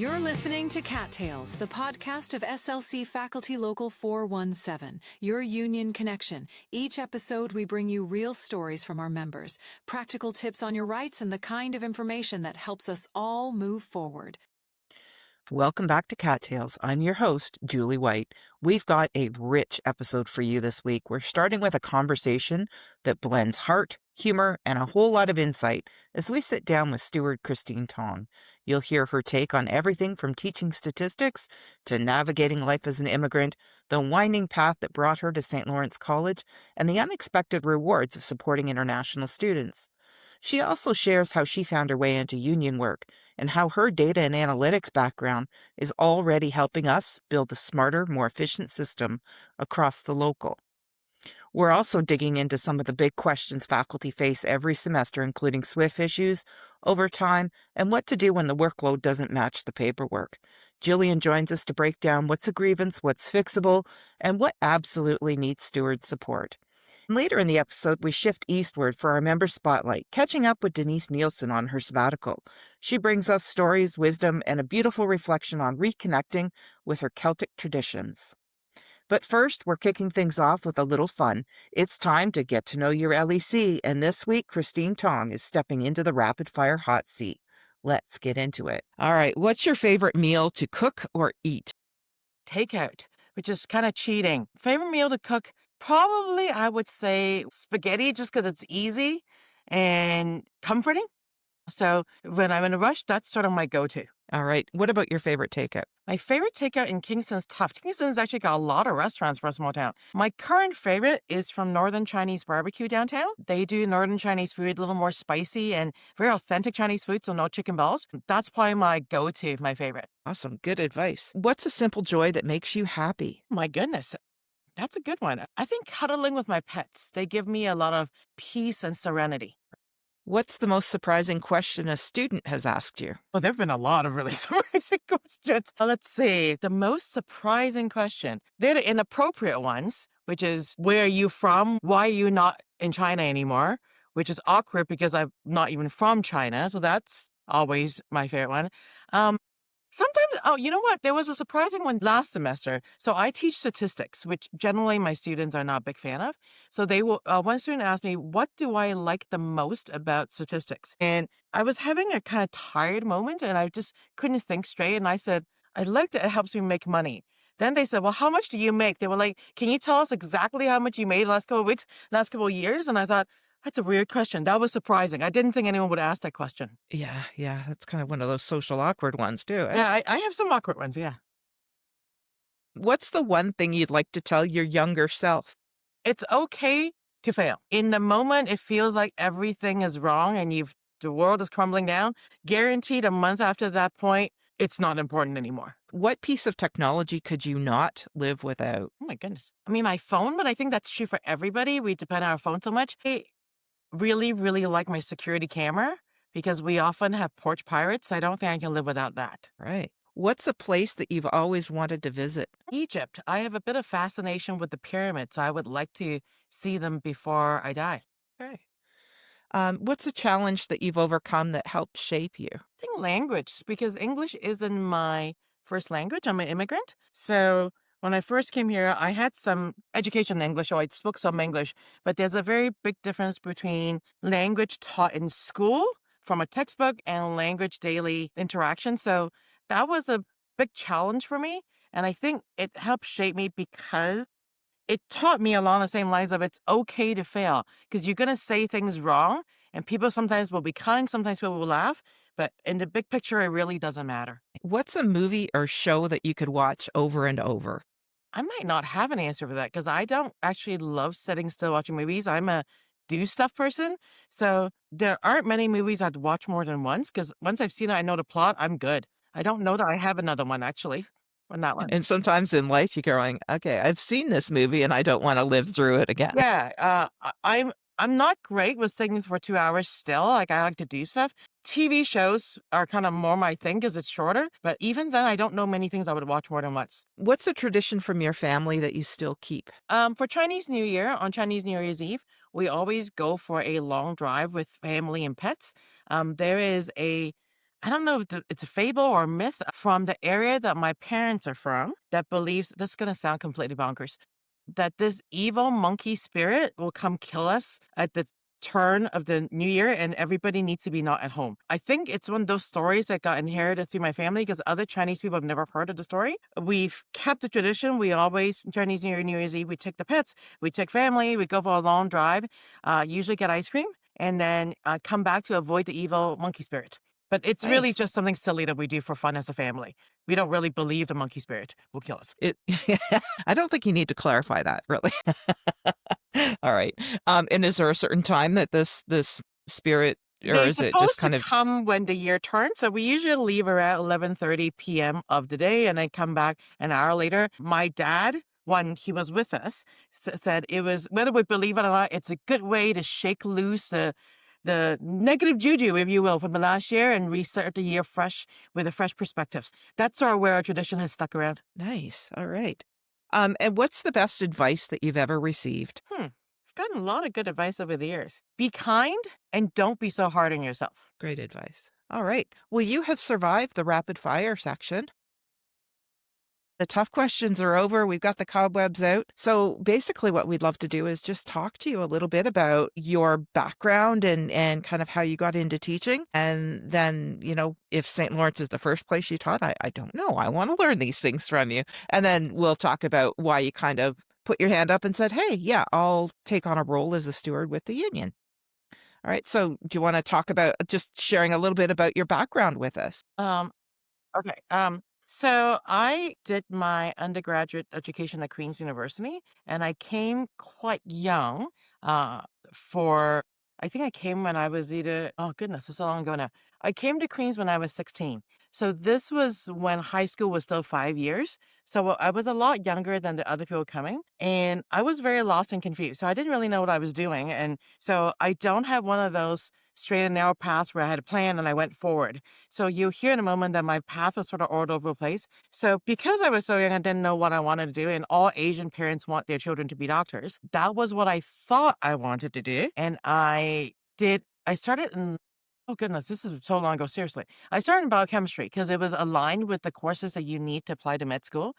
You're listening to CAAT Tales, the podcast of SLC Faculty Local 417, your union connection. Each episode, we bring you real stories from our members, practical tips on your rights, and the kind of information that helps us all move forward. Welcome back to CAAT Tales. I'm your host, Julie White. We've got a rich episode for you this week. We're starting with a conversation that blends heart, humor, and a whole lot of insight as we sit down with steward Christine Tong. You'll hear her take on everything from teaching statistics to navigating life as an immigrant, the winding path that brought her to St. Lawrence College, and the unexpected rewards of supporting international students. She also shares how she found her way into union work and how her data and analytics background is already helping us build a smarter, more efficient system across the local. We're also digging into some of the big questions faculty face every semester, including SWFS issues, overtime, and what to do when the workload doesn't match the paperwork. Gillian joins us to break down what's a grievance, what's fixable, and what absolutely needs steward support. Later in the episode, we shift eastward for our member spotlight, catching up with Denise Nielsen on her sabbatical. She brings us stories, wisdom, and a beautiful reflection on reconnecting with her Celtic traditions. But first, we're kicking things off with a little fun. It's time to get to know your LEC, and this week, Christine Tong is stepping into the rapid-fire hot seat. Let's get into it. All right, what's your favorite meal to cook or eat? Takeout, which is kind of cheating. Favorite meal to cook? Probably, I would say spaghetti, just because it's easy and comforting. So when I'm in a rush, that's sort of my go-to. All right, what about your favorite takeout? My favorite takeout in Kingston's tough. Kingston's actually got a lot of restaurants for a small town. My current favorite is from Northern Chinese Barbecue downtown. They do Northern Chinese food, a little more spicy and very authentic Chinese food, so no chicken balls. That's probably my go-to, my favorite. Awesome, good advice. What's a simple joy that makes you happy? My goodness. That's a good one. I think cuddling with my pets. They give me a lot of peace and serenity. What's the most surprising question a student has asked you? Well, there have been a lot of really surprising questions. Let's see. The most surprising question. They're the inappropriate ones, which is, where are you from? Why are you not in China anymore? Which is awkward because I'm not even from China. So that's always my favorite one. Sometimes, you know what? There was a surprising one last semester. So I teach statistics, which generally my students are not a big fan of. So they will. One student asked me, what do I like the most about statistics? And I was having a kind of tired moment and I just couldn't think straight. And I said, I like that it helps me make money. Then they said, well, how much do you make? They were like, can you tell us exactly how much you made the last couple of weeks, last couple of years? And I thought, that's a weird question. That was surprising. I didn't think anyone would ask that question. Yeah, that's kind of one of those social awkward ones, too. Yeah, I have some awkward ones, yeah. What's the one thing you'd like to tell your younger self? It's okay to fail. In the moment, it feels like everything is wrong and the world is crumbling down. Guaranteed a month after that point, it's not important anymore. What piece of technology could you not live without? Oh my goodness. I mean, my phone, but I think that's true for everybody. We depend on our phone so much. I really, really like my security camera because we often have porch pirates. I don't think I can live without that. Right. What's a place that you've always wanted to visit? Egypt. I have a bit of fascination with the pyramids. I would like to see them before I die. Okay. What's a challenge that you've overcome that helped shape you? I think language, because English isn't my first language. I'm an immigrant. So when I first came here, I had some education in English, or I spoke some English, but there's a very big difference between language taught in school from a textbook and language daily interaction. So that was a big challenge for me. And I think it helped shape me because it taught me along the same lines of it's okay to fail because you're going to say things wrong and people sometimes will be kind, sometimes people will laugh, but in the big picture, it really doesn't matter. What's a movie or show that you could watch over and over? I might not have an answer for that because I don't actually love sitting still watching movies. I'm a do stuff person. So there aren't many movies I'd watch more than once because once I've seen it, I know the plot, I'm good. I don't know that I have another one actually on that one. And sometimes in life you're going, okay, I've seen this movie and I don't want to live through it again. Yeah, I'm not great with sitting for 2 hours still. Like I like to do stuff. TV shows are kind of more my thing because it's shorter. But even then, I don't know many things I would watch more than once. What's a tradition from your family that you still keep? For Chinese New Year, on Chinese New Year's Eve, we always go for a long drive with family and pets. There is a I don't know if it's a fable or a myth from the area that my parents are from that believes, this is going to sound completely bonkers, that this evil monkey spirit will come kill us at the turn of the new year and everybody needs to be not at home. I think it's one of those stories that got inherited through my family because other Chinese people have never heard of the story. We've kept the tradition. We always, Chinese New Year, New Year's Eve, we take the pets, we take family, we go for a long drive, usually get ice cream, and then come back to avoid the evil monkey spirit. But it's really Nice. just something silly that we do for fun as a family. We don't really believe the monkey spirit will kill us. I don't think you need to clarify that, really. All right. And is there a certain time that this spirit, or They're is it just supposed to kind of come when the year turns. So we usually leave around 11:30 p.m. of the day and then come back an hour later. My dad, when he was with us, said it was, whether we believe it or not, it's a good way to shake loose the negative juju, if you will, from the last year and restart the year fresh with a fresh perspectives. That's where our tradition has stuck around. nice? All right. And what's the best advice that you've ever received? I've gotten a lot of good advice over the years. Be kind and don't be so hard on yourself. Great advice. All right. Well, you have survived the rapid fire section. The tough questions are over. We've got the cobwebs out. So basically what we'd love to do is just talk to you a little bit about your background and kind of how you got into teaching. And then, if St. Lawrence is the first place you taught, I don't know. I want to learn these things from you. And then we'll talk about why you kind of put your hand up and said, hey, yeah, I'll take on a role as a steward with the union. All right. So do you want to talk about just sharing a little bit about your background with us? Okay. So I did my undergraduate education at Queen's University, and I came quite young. For I think I came when I was oh goodness, it's so long ago now. I came to Queen's when I was 16. So this was when high school was still 5 years. So I was a lot younger than the other people coming, and I was very lost and confused. So I didn't really know what I was doing, and so I don't have one of those straight and narrow paths where I had a plan and I went forward. So you hear in a moment that my path was sort of all over the place. So because I was so young, I didn't know what I wanted to do. And all Asian parents want their children to be doctors. That was what I thought I wanted to do. And I started in, oh goodness, this is so long ago, seriously. I started in biochemistry because it was aligned with the courses that you need to apply to med school.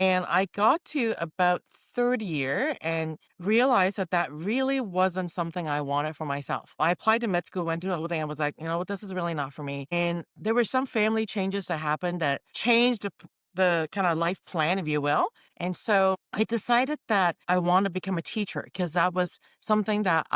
And I got to about third year and realized that really wasn't something I wanted for myself. I applied to med school, went through the whole thing. I was like, this is really not for me. And there were some family changes that happened that changed the kind of life plan, if you will. And so I decided that I want to become a teacher because that was something that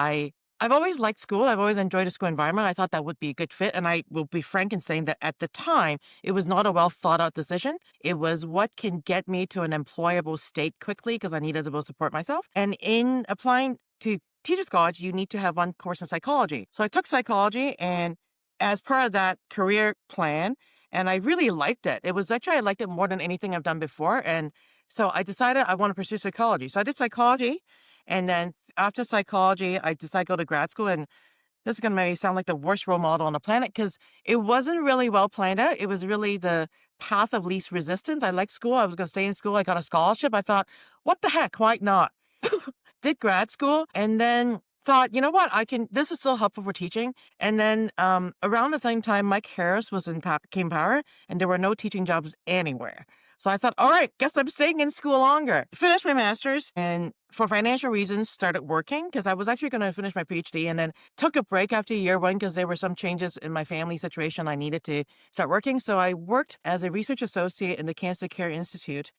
I've always liked school. I've always enjoyed a school environment. I thought that would be a good fit. And I will be frank in saying that at the time, it was not a well thought out decision. It was what can get me to an employable state quickly because I needed to support myself. And in applying to Teachers College, you need to have one course in psychology. So I took psychology, and as part of that career plan, and I really liked it. It was actually, I liked it more than anything I've done before. And so I decided I want to pursue psychology. So I did psychology. And then after psychology, I decided to go to grad school. And this is going to make me sound like the worst role model on the planet because it wasn't really well planned out. It was really the path of least resistance. I liked school. I was going to stay in school. I got a scholarship. I thought, what the heck? Why not? Did grad school and then thought, you know what? This is so helpful for teaching. And then around the same time, Mike Harris was came power and there were no teaching jobs anywhere. So I thought, all right, guess I'm staying in school longer. Finished my master's and for financial reasons started working because I was actually going to finish my PhD and then took a break after year one because there were some changes in my family situation. I needed to start working. So I worked as a research associate in the Cancer Care Institute,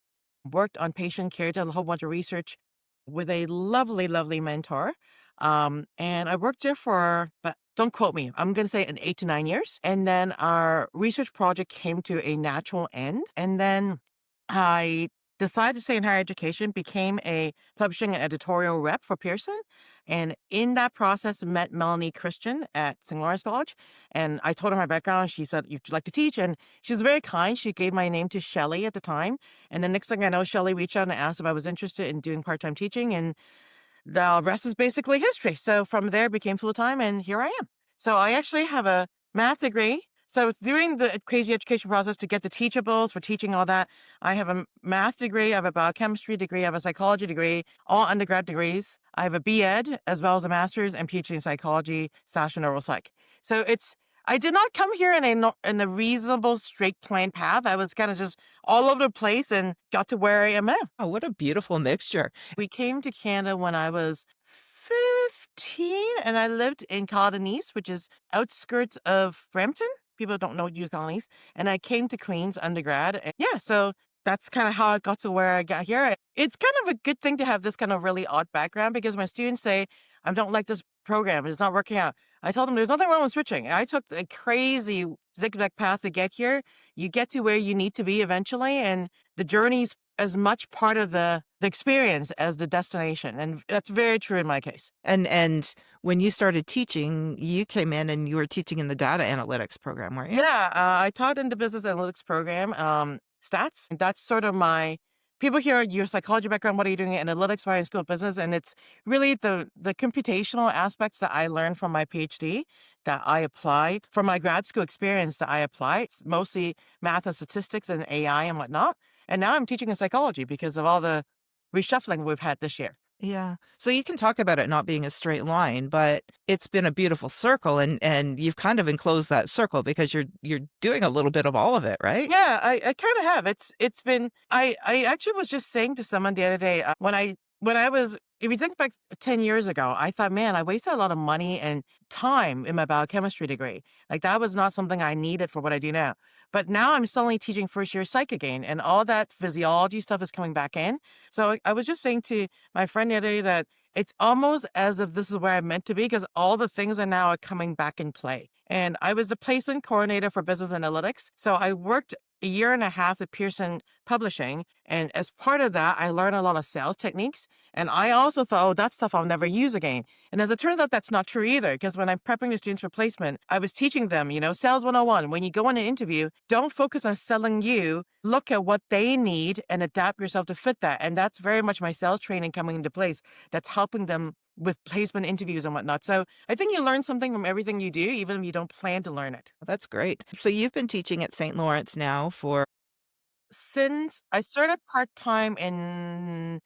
worked on patient care, did a whole bunch of research with a lovely, lovely mentor. And I worked there for, but don't quote me, I'm going to say 8 to 9 years. And then our research project came to a natural end. And then I decided to stay in higher education, became a publishing and editorial rep for Pearson. And in that process, met Melanie Christian at St. Lawrence College. And I told her my background. She said, you'd like to teach? And she was very kind. She gave my name to Shelley at the time. And the next thing I know, Shelley reached out and asked if I was interested in doing part-time teaching. And the rest is basically history. So from there, became full-time, and here I am. So I actually have a math degree. So during the crazy education process to get the teachables for teaching all that, I have a math degree, I have a biochemistry degree, I have a psychology degree, all undergrad degrees. I have a B.Ed as well as a master's and PhD in psychology / neuropsych. So I did not come here in a reasonable, straight, plain path. I was kind of just all over the place and got to where I am now. Oh, what a beautiful mixture. We came to Canada when I was 15, and I lived in Denise, which is outskirts of Brampton. People don't know use Denise. And I came to Queen's undergrad. And yeah, so that's kind of how I got to where I got here. It's kind of a good thing to have this kind of really odd background, because my students say, I don't like this program, it's not working out. I told them there's nothing wrong with switching. I took a crazy zigzag path to get here. You get to where you need to be eventually, and the journey's as much part of the experience as the destination. And that's very true in my case. And when you started teaching, you came in and you were teaching in the data analytics program, weren't you? Yeah, I taught in the business analytics program, stats. And that's sort of my people hear your psychology background. What are you doing in analytics? Why are you in school of business? And it's really the computational aspects that I learned from my PhD that I apply from my grad school experience that I apply. It's mostly math and statistics and AI and whatnot. And now I'm teaching in psychology because of all the reshuffling we've had this year. Yeah. So you can talk about it not being a straight line, but it's been a beautiful circle, and you've kind of enclosed that circle because you're doing a little bit of all of it, right? Yeah, I kind of have. It's been I actually was just saying to someone the other day when I was if you think back 10 years ago, I thought, man, I wasted a lot of money and time in my biochemistry degree. Like that was not something I needed for what I do now. But now I'm suddenly teaching first year psych again, and all that physiology stuff is coming back in. So I was just saying to my friend the other day that it's almost as if this is where I'm meant to be, because all the things are now coming back in play. And I was the placement coordinator for business analytics. So I worked a year and a half at Pearson Publishing. And as part of that, I learned a lot of sales techniques. And I also thought, oh, that stuff I'll never use again. And as it turns out, that's not true either. Because when I'm prepping the students for placement, I was teaching them, sales 101. When you go on an interview, don't focus on selling you. Look at what they need and adapt yourself to fit that. And that's very much my sales training coming into place. That's helping them with placement interviews and whatnot. So I think you learn something from everything you do, even if you don't plan to learn it. That's great. So you've been teaching at St. Lawrence now Since I started part-time in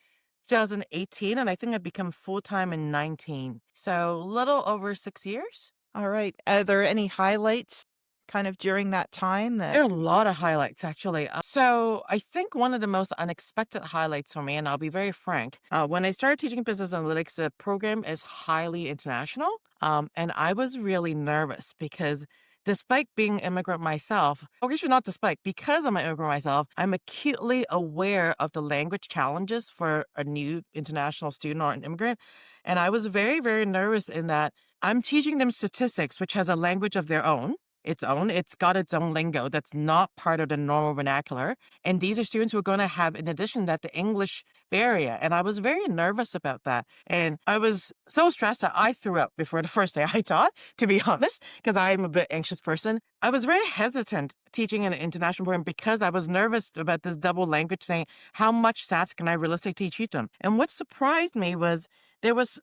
2018, and I think I've become full-time in 19. So a little over 6 years. all right. Are there any highlights kind of during that time There are a lot of highlights, actually. So I think one of the most unexpected highlights for me, and I'll be very frank, when I started teaching business analytics, the program is highly international. And I was really nervous because despite being immigrant myself, or actually not despite, because I'm an immigrant myself, I'm acutely aware of the language challenges for a new international student or an immigrant. And I was very, very nervous in that I'm teaching them statistics, which has a language of their own. It's got its own lingo that's not part of the normal vernacular. And these are students who are going to have, in addition to that, the English barrier. And I was very nervous about that. And I was so stressed that I threw up before the first day I taught, to be honest, because I'm a bit anxious person. I was very hesitant teaching in an international program because I was nervous about this double language thing. How much stats can I realistically teach them? And what surprised me was there was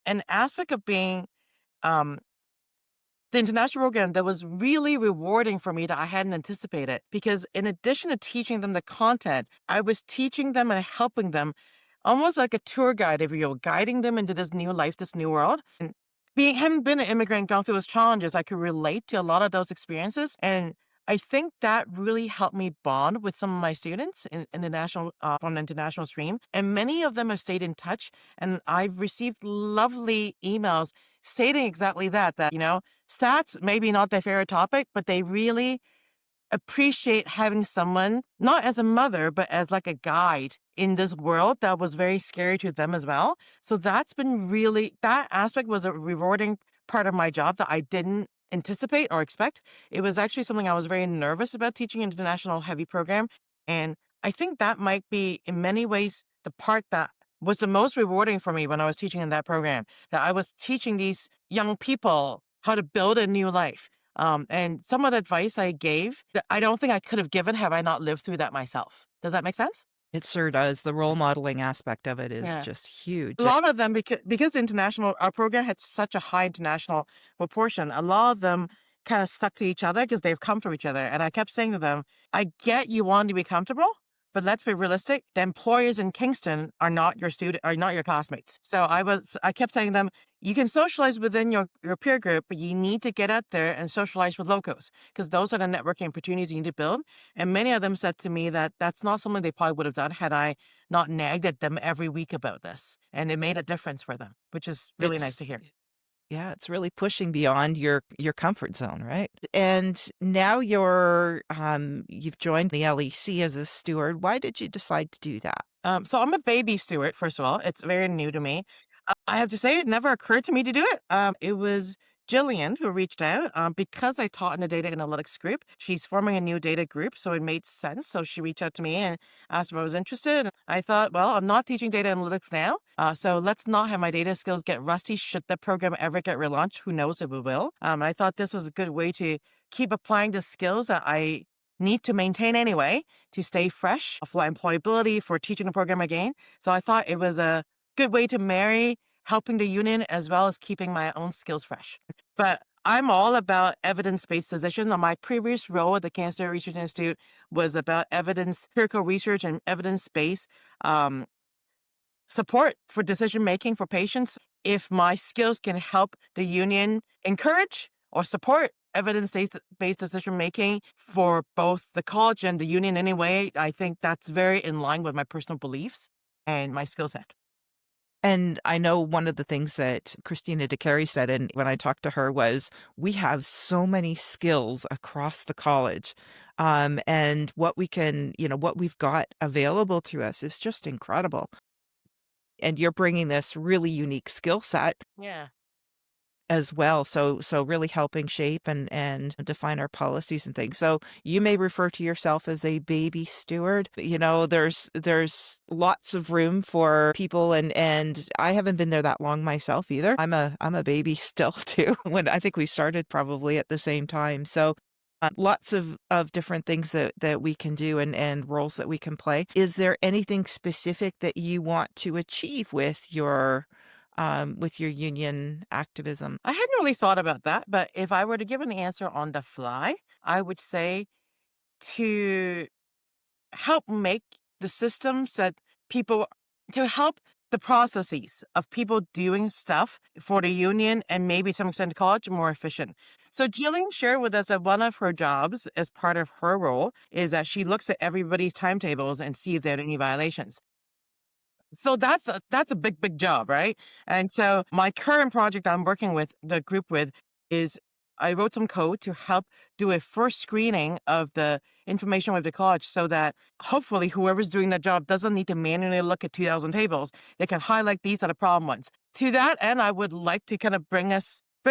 an aspect of being the international program that was really rewarding for me that I hadn't anticipated. Because in addition to teaching them the content, I was teaching them and helping them almost like a tour guide, if you will, guiding them into this new life, this new world. And having been an immigrant, gone through those challenges, I could relate to a lot of those experiences. And I think that really helped me bond with some of my students in the national, from the international stream. And many of them have stayed in touch. And I've received lovely emails stating exactly that, stats maybe not their favorite topic, but they really appreciate having someone, not as a mother, but as like a guide in this world that was very scary to them as well. So that aspect was a rewarding part of my job that I didn't anticipate or expect. It was actually something I was very nervous about teaching an international heavy program. And I think that might be in many ways the part that was the most rewarding for me when I was teaching in that program, that I was teaching these young people how to build a new life. And some of the advice I gave that I don't think I could have given had I not lived through that myself. Does that make sense? It sure does. The role modeling aspect of it is Yeah. just huge. A lot of them, because our program had such a high international proportion, a lot of them kind of stuck to each other because they've come from each other. And I kept saying to them, I get you want to be comfortable, But let's be realistic. The employers in Kingston are not your classmates. So I kept telling them, you can socialize within your peer group, but you need to get out there and socialize with locals because those are the networking opportunities you need to build. And many of them said to me that that's not something they probably would have done had I not nagged at them every week about this. And it made a difference for them, which is really nice to hear. Yeah, it's really pushing beyond your comfort zone, right? And now you've joined the LEC as a steward. Why did you decide to do that? So I'm a baby steward, first of all. It's very new to me. I have to say it never occurred to me to do it. It was Gillian who reached out because I taught in the data analytics group. She's forming a new data group, so it made sense. So she reached out to me and asked if I was interested. I thought, well, I'm not teaching data analytics now, so let's not have my data skills get rusty should the program ever get relaunched. Who knows if it will. And I thought this was a good way to keep applying the skills that I need to maintain anyway to stay fresh for employability, for teaching the program again. So I thought it was a good way to marry helping the union as well as keeping my own skills fresh. But I'm all about evidence-based decisions. On my previous role at the Cancer Research Institute was about empirical research and evidence-based support for decision-making for patients. If my skills can help the union encourage or support evidence-based decision-making for both the college and the union anyway, I think that's very in line with my personal beliefs and my skill set. And I know one of the things that Christina DeCarey said, and when I talked to her, was we have so many skills across the college. And what we've got available to us is just incredible. And you're bringing this really unique skill set Yeah. as well. So really helping shape and define our policies and things. So you may refer to yourself as a baby steward. There's lots of room for people and I haven't been there that long myself either. I'm a baby still too. When I think we started probably at the same time. So lots of different things that we can do and roles that we can play. Is there anything specific that you want to achieve with your union activism? I hadn't really thought about that, but if I were to give an answer on the fly, I would say to help make the systems to help the processes of people doing stuff for the union and maybe to some extent the college more efficient. So Gillian shared with us that one of her jobs as part of her role is that she looks at everybody's timetables and see if there are any violations. So that's a big job, right? And so my current project I'm working with the group with is I wrote some code to help do a first screening of the information with the college so that hopefully whoever's doing that job doesn't need to manually look at 2,000 tables. They can highlight these are the problem ones. To that end, I would like to kind of bring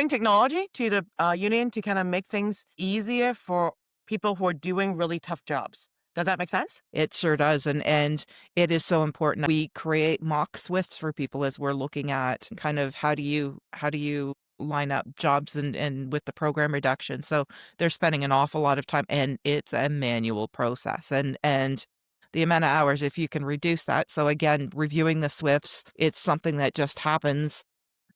technology to the union to kind of make things easier for people who are doing really tough jobs. Does that make sense? It sure does. And it is so important. We create mock SWFS for people as we're looking at kind of how do you line up jobs and with the program reduction. So they're spending an awful lot of time and it's a manual process and the amount of hours, if you can reduce that. So again, reviewing the SWFS, it's something that just happens.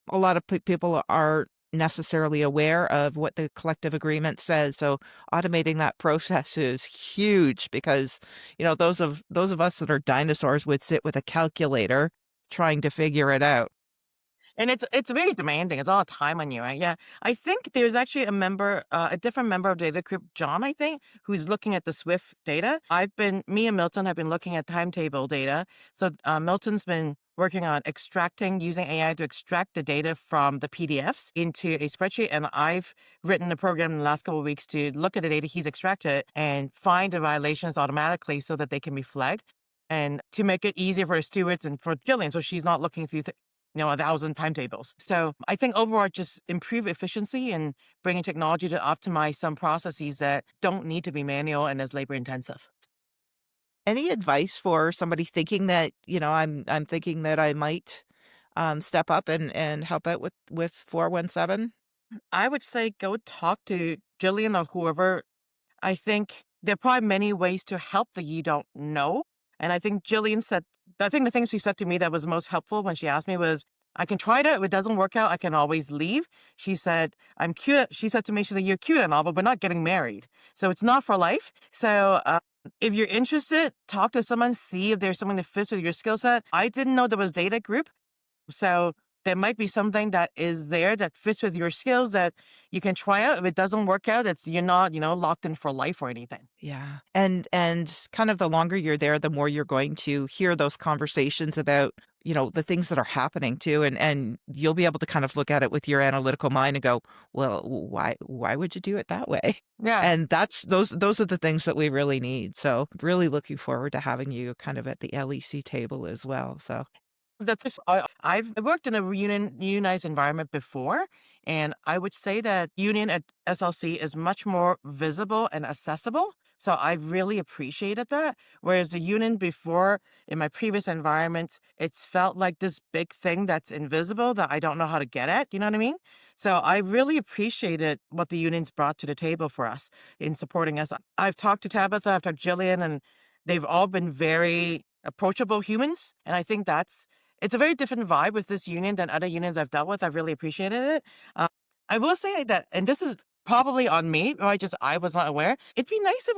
A lot of people are necessarily aware of what the collective agreement says. So automating that process is huge because, those of us that are dinosaurs would sit with a calculator trying to figure it out. And it's very demanding. It's all time on you, right? Yeah. I think there's actually a different member of the data group, John, I think, who's looking at the SWFT data. Me and Milton have been looking at timetable data. So Milton's been working on using AI to extract the data from the PDFs into a spreadsheet. And I've written a program in the last couple of weeks to look at the data he's extracted and find the violations automatically so that they can be flagged and to make it easier for the stewards and for Gillian. So she's not looking through 1,000 timetables. So I think overall, just improve efficiency and bringing technology to optimize some processes that don't need to be manual and as labor intensive. Any advice for somebody thinking that, I'm thinking that I might step up and help out with 417? I would say go talk to Gillian or whoever. I think there are probably many ways to help that you don't know. And I think Gillian said, the thing she said to me that was most helpful when she asked me was, I can try it out. If it doesn't work out, I can always leave. She said, I'm cute. She said to me, you're cute and all, but we're not getting married. So it's not for life. So If you're interested, talk to someone, see if there's something that fits with your skill set. I didn't know there was data group. So there might be something that is there that fits with your skills that you can try out. If it doesn't work out, you're not, locked in for life or anything. Yeah. And kind of the longer you're there, the more you're going to hear those conversations about, the things that are happening too. And you'll be able to kind of look at it with your analytical mind and go, well, why would you do it that way? Yeah. And those are the things that we really need. So really looking forward to having you kind of at the LEC table as well. So That's just, I've worked in a unionized environment before, and I would say that union at SLC is much more visible and accessible. So I really appreciated that. Whereas the union before, in my previous environments, it's felt like this big thing that's invisible that I don't know how to get at. You know what I mean? So I really appreciated what the unions brought to the table for us in supporting us. I've talked to Tabitha, I've talked to Gillian, and they've all been very approachable humans. And I think it's a very different vibe with this union than other unions I've dealt with. I've really appreciated it. I will say that, and this is probably on me, or I was not aware. It'd be nice if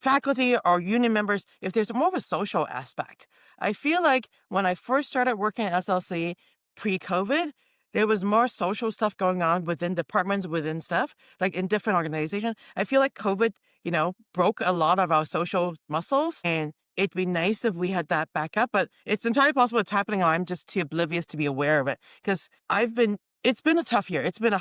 faculty or union members, if there's more of a social aspect. I feel like when I first started working at SLC pre-COVID, there was more social stuff going on within departments, within stuff, like in different organizations. I feel like COVID, broke a lot of our social muscles, and it'd be nice if we had that back up, but it's entirely possible it's happening and I'm just too oblivious to be aware of it. Because it's been a tough year. It's been a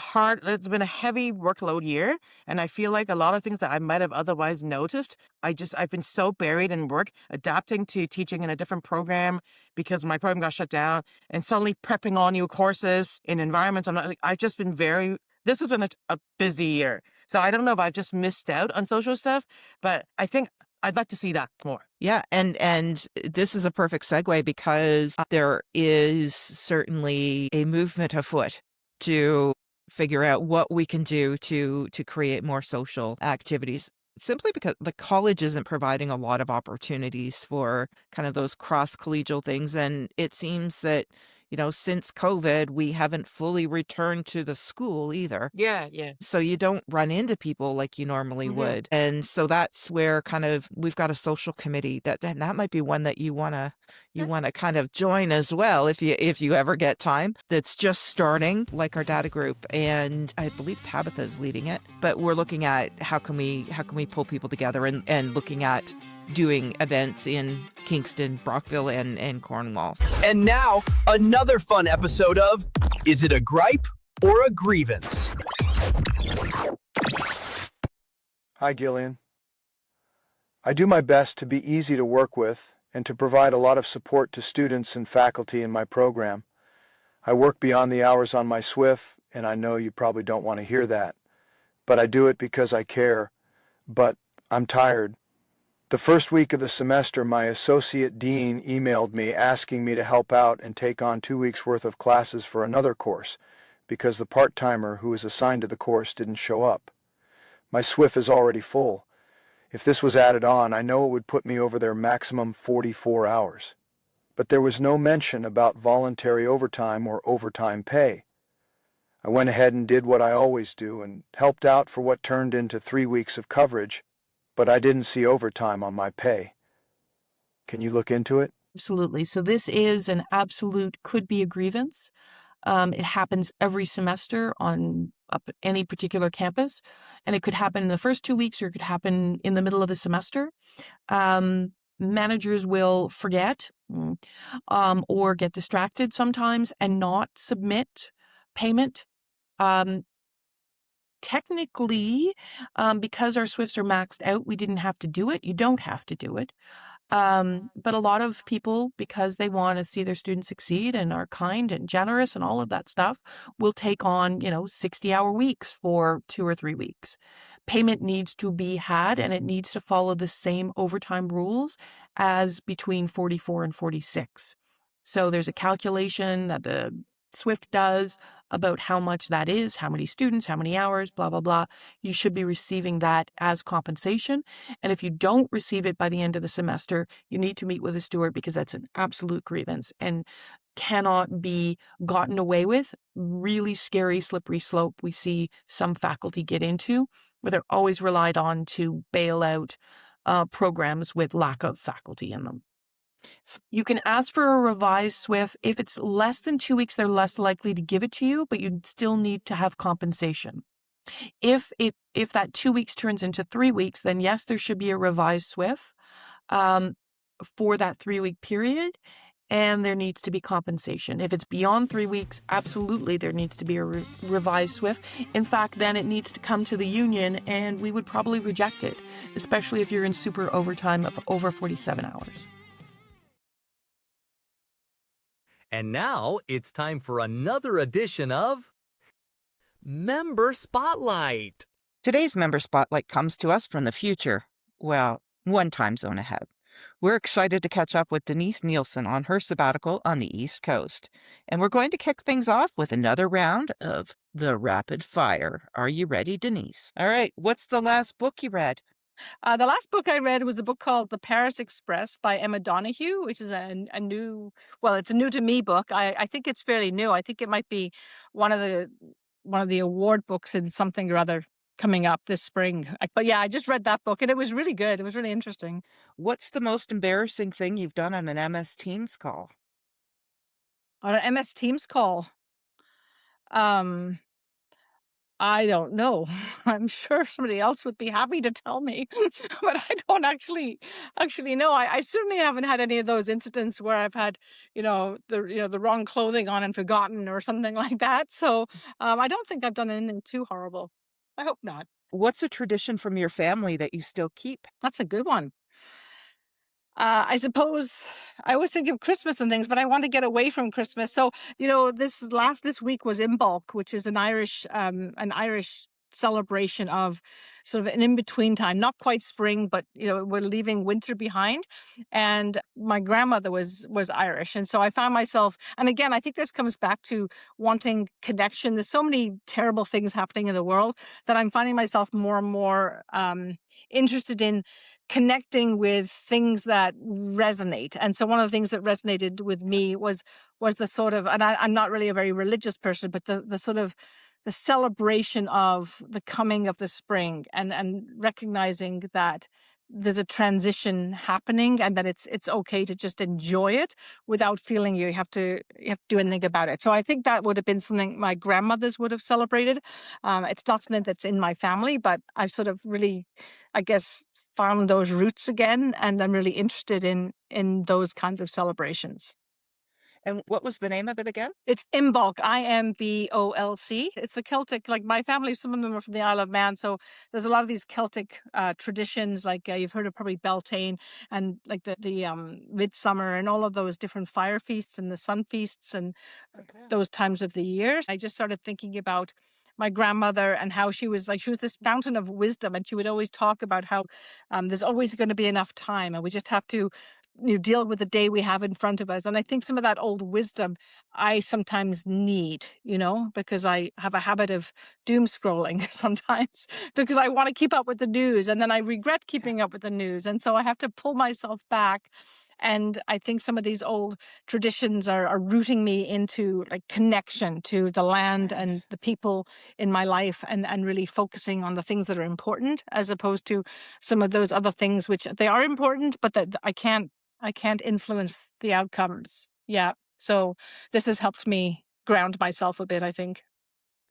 heavy workload year. And I feel like a lot of things that I might have otherwise noticed, I've been so buried in work, adapting to teaching in a different program because my program got shut down, and suddenly prepping all new courses in environments. I've just been this has been a busy year. So I don't know if I've just missed out on social stuff, but I think I'd like to see that more. yeah, and this is a perfect segue because there is certainly a movement afoot to figure out what we can do to create more social activities. Simply because the college isn't providing a lot of opportunities for kind of those cross-collegial things. And it seems that, since COVID, we haven't fully returned to the school either. Yeah. So you don't run into people like you normally Mhm. would. And so that's where kind of we've got a social committee that might be one that you want to kind of join as well if you ever get time. That's just starting, like our data group, and I believe Tabitha is leading it. But we're looking at how can we pull people together and looking at doing events in Kingston, Brockville, and Cornwall. And now, another fun episode of Is It a Gripe or a Grievance? Hi, Gillian. I do my best to be easy to work with and to provide a lot of support to students and faculty in my program. I work beyond the hours on my SWF, and I know you probably don't want to hear that, but I do it because I care. But I'm tired. The first week of the semester, my associate dean emailed me asking me to help out and take on 2 weeks' worth of classes for another course because the part-timer who was assigned to the course didn't show up. My SWF is already full. If this was added on, I know it would put me over their maximum 44 hours. But there was no mention about voluntary overtime or overtime pay. I went ahead and did what I always do and helped out for what turned into 3 weeks of coverage, but I didn't see overtime on my pay. Can you look into it? Absolutely. So this is an absolute could be a grievance. It happens every semester on any particular campus, and it could happen in the first 2 weeks or it could happen in the middle of the semester. Managers will forget or get distracted sometimes and not submit payment. Technically, because our SWFs are maxed out, we didn't have to do it. You don't have to do it. But a lot of people, because they want to see their students succeed and are kind and generous and all of that stuff, will take on, 60-hour weeks for 2 or 3 weeks. Payment needs to be had, and it needs to follow the same overtime rules as between 44 and 46. So there's a calculation that the SWF does about how much that is, how many students, how many hours, blah, blah, blah. You should be receiving that as compensation. And if you don't receive it by the end of the semester, you need to meet with a steward because that's an absolute grievance. And cannot be gotten away with. Really scary, slippery slope we see some faculty get into, where they're always relied on to bail out programs with lack of faculty in them. You can ask for a revised SWF. If it's less than 2 weeks, they're less likely to give it to you, but you still need to have compensation. If that 2 weeks turns into 3 weeks, then yes, there should be a revised SWF for that 3-week period, and there needs to be compensation. If it's beyond 3 weeks, absolutely there needs to be a revised SWF. In fact, then it needs to come to the union, and we would probably reject it, especially if you're in super overtime of over 47 hours. And now it's time for another edition of Member Spotlight. Today's Member Spotlight comes to us from the future. Well, one time zone ahead. We're excited to catch up with Denise Nielsen on her sabbatical on the East Coast. And we're going to kick things off with another round of the rapid fire. Are you ready, Denise? All right. What's the last book you read? The last book I read was a book called The Paris Express by Emma Donoghue, which is a new, well, it's a new to me book. I think it's fairly new. I think it might be one of the award books in something or other coming up this spring. But yeah, I just read that book and it was really good. It was really interesting. What's the most embarrassing thing you've done on an MS Teams call? On an MS Teams call, I don't know. I'm sure somebody else would be happy to tell me, but I don't actually know. I certainly haven't had any of those incidents where I've had, the wrong clothing on and forgotten or something like that. So I don't think I've done anything too horrible. I hope not. What's a tradition from your family that you still keep? That's a good one. I suppose I always think of Christmas and things, but I want to get away from Christmas. So, this week was Imbolc, which is an Irish celebration of sort of an in-between time, not quite spring, but we're leaving winter behind. And my grandmother was Irish, and so I found myself, and again, I think this comes back to wanting connection. There's so many terrible things happening in the world that I'm finding myself more and more interested in connecting with things that resonate. And so one of the things that resonated with me was the sort of, and I'm not really a very religious person, but the sort of the celebration of the coming of the spring and recognizing that there's a transition happening and that it's okay to just enjoy it without feeling you have to do anything about it. So I think that would have been something my grandmothers would have celebrated. It's not something that's in my family, but I've sort of really, I guess, found those roots again, and I'm really interested in those kinds of celebrations. And what was the name of it again? It's Imbolc, Imbolc. It's the Celtic, like my family, some of them are from the Isle of Man, so there's a lot of these Celtic traditions, like you've heard of probably Beltane, and like the midsummer and all of those different fire feasts and the sun feasts and those times of the year. I just started thinking about my grandmother and how she was this fountain of wisdom, and she would always talk about how there's always going to be enough time, and we just have to deal with the day we have in front of us. And I think some of that old wisdom I sometimes need, because I have a habit of doom scrolling sometimes because I want to keep up with the news, and then I regret keeping up with the news, and so I have to pull myself back. And I think some of these old traditions are rooting me into like connection to the land and the people in my life, and really focusing on the things that are important as opposed to some of those other things which they are important, but that I can't influence the outcomes. Yeah. So this has helped me ground myself a bit, I think.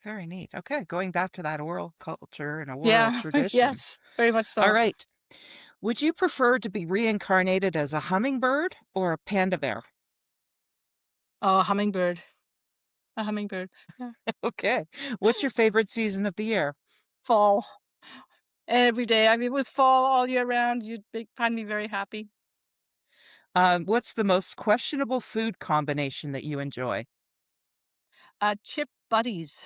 Very neat. Okay, going back to that oral culture and a oral Yeah. tradition. Yes, very much so. All right. Would you prefer to be reincarnated as a hummingbird or a panda bear? Oh, a hummingbird. A hummingbird. Yeah. Okay. What's your favorite season of the year? Fall. Every day. I mean, it was fall all year round. Find me very happy. What's the most questionable food combination that you enjoy? Chip buddies.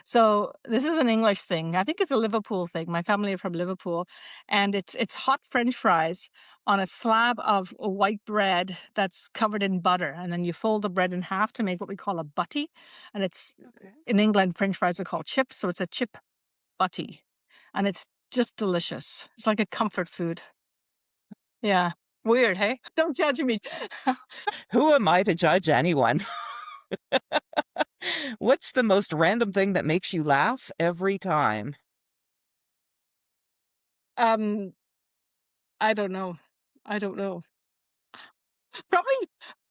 So this is an English thing. I think it's a Liverpool thing. My family are from Liverpool, and it's hot French fries on a slab of white bread that's covered in butter, and then you fold the bread in half to make what we call a butty. And it's in England, French fries are called chips, so it's a chip butty, and it's just delicious. It's like a comfort food. Yeah. Weird, hey? Don't judge me. Who am I to judge anyone? What's the most random thing that makes you laugh every time? um, I don't know. I don't know.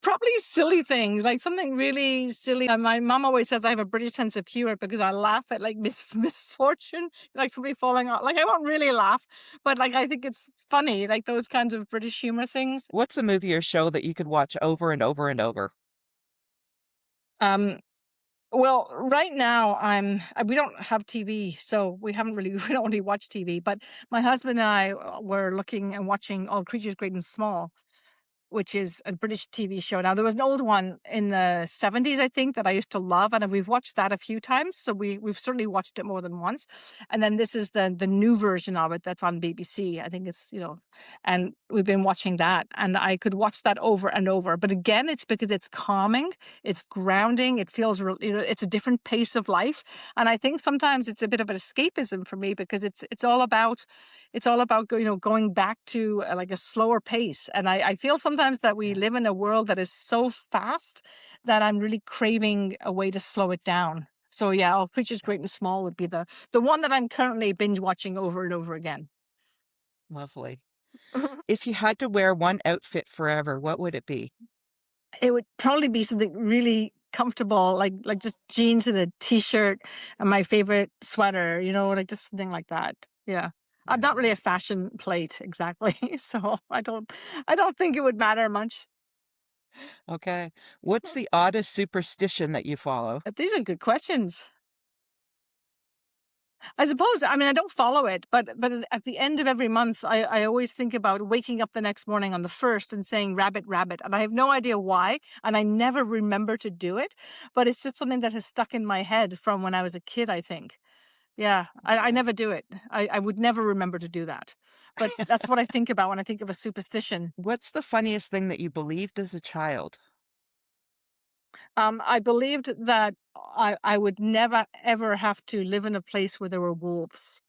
Probably silly things, like something really silly. My mom always says I have a British sense of humor because I laugh at like misfortune, like somebody falling off. Like I won't really laugh, but like I think it's funny, like those kinds of British humor things. What's a movie or show that you could watch over and over and over? Um, well, right now we don't have TV, so we haven't really we don't really watch TV. But my husband and I were looking and watching All Creatures Great and Small, which is a British TV show. Now, there was an old one in the 70s, I think, that I used to love, and we've watched that a few times, so we've certainly watched it more than once. And then this is the new version of it that's on BBC. I think it's, and we've been watching that, and I could watch that over and over. But again, it's because it's calming, it's grounding, it feels, it's a different pace of life. And I think sometimes it's a bit of an escapism for me because it's all about going back to like a slower pace. And I feel sometimes that we live in a world that is so fast that I'm really craving a way to slow it down. So yeah, All Creatures Great and Small would be the one that I'm currently binge watching over and over again. Lovely. If you had to wear one outfit forever, what would it be? It would probably be something really comfortable, like just jeans and a t-shirt and my favorite sweater, like just something like that. Yeah. I'm not really a fashion plate exactly, so I don't think it would matter much. Okay. What's the oddest superstition that you follow? These are good questions. I suppose, I mean, I don't follow it, but at the end of every month, I always think about waking up the next morning on the 1st and saying rabbit, rabbit. And I have no idea why. And I never remember to do it. But it's just something that has stuck in my head from when I was a kid, I think. Yeah, I never do it. I would never remember to do that. But that's what I think about when I think of a superstition. What's the funniest thing that you believed as a child? I believed that I would never, ever have to live in a place where there were wolves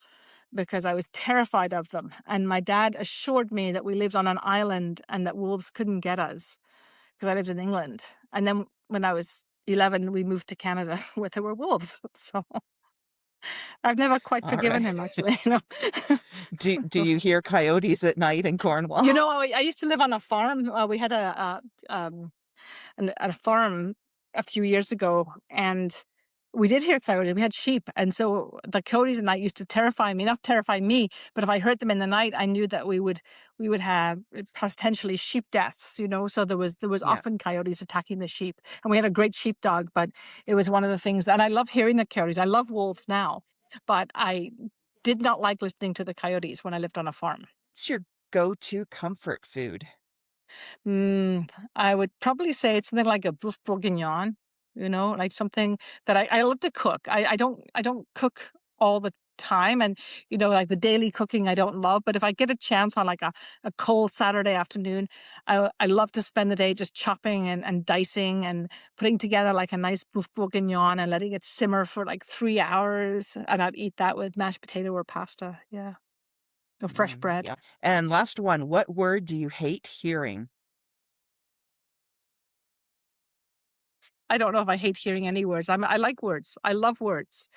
because I was terrified of them. And my dad assured me that we lived on an island and that wolves couldn't get us because I lived in England. And then when I was 11, we moved to Canada where there were wolves. So I've never quite All forgiven right. him, actually. Do you hear coyotes at night in Cornwall? I used to live on a farm. We had a farm a few years ago, and we did hear coyotes. We had sheep, and so the coyotes at night used to terrify me. Not terrify me, but if I heard them in the night, I knew that we would have potentially sheep deaths. So there was Yeah. often coyotes attacking the sheep, and we had a great sheepdog. But it was one of the things, and I love hearing the coyotes. I love wolves now, but I did not like listening to the coyotes when I lived on a farm. What's your go-to comfort food? I would probably say it's something like a boeuf bourguignon, like something that I love to cook. I don't cook all the time, and like the daily cooking I don't love, but if I get a chance on like a cold Saturday afternoon, I love to spend the day just chopping and dicing and putting together like a nice boeuf bourguignon and letting it simmer for like 3 hours, and I'd eat that with mashed potato or pasta. Yeah. Or fresh bread. Yeah. And last one, what word do you hate hearing? I don't know if I hate hearing any words. I like words. I love words.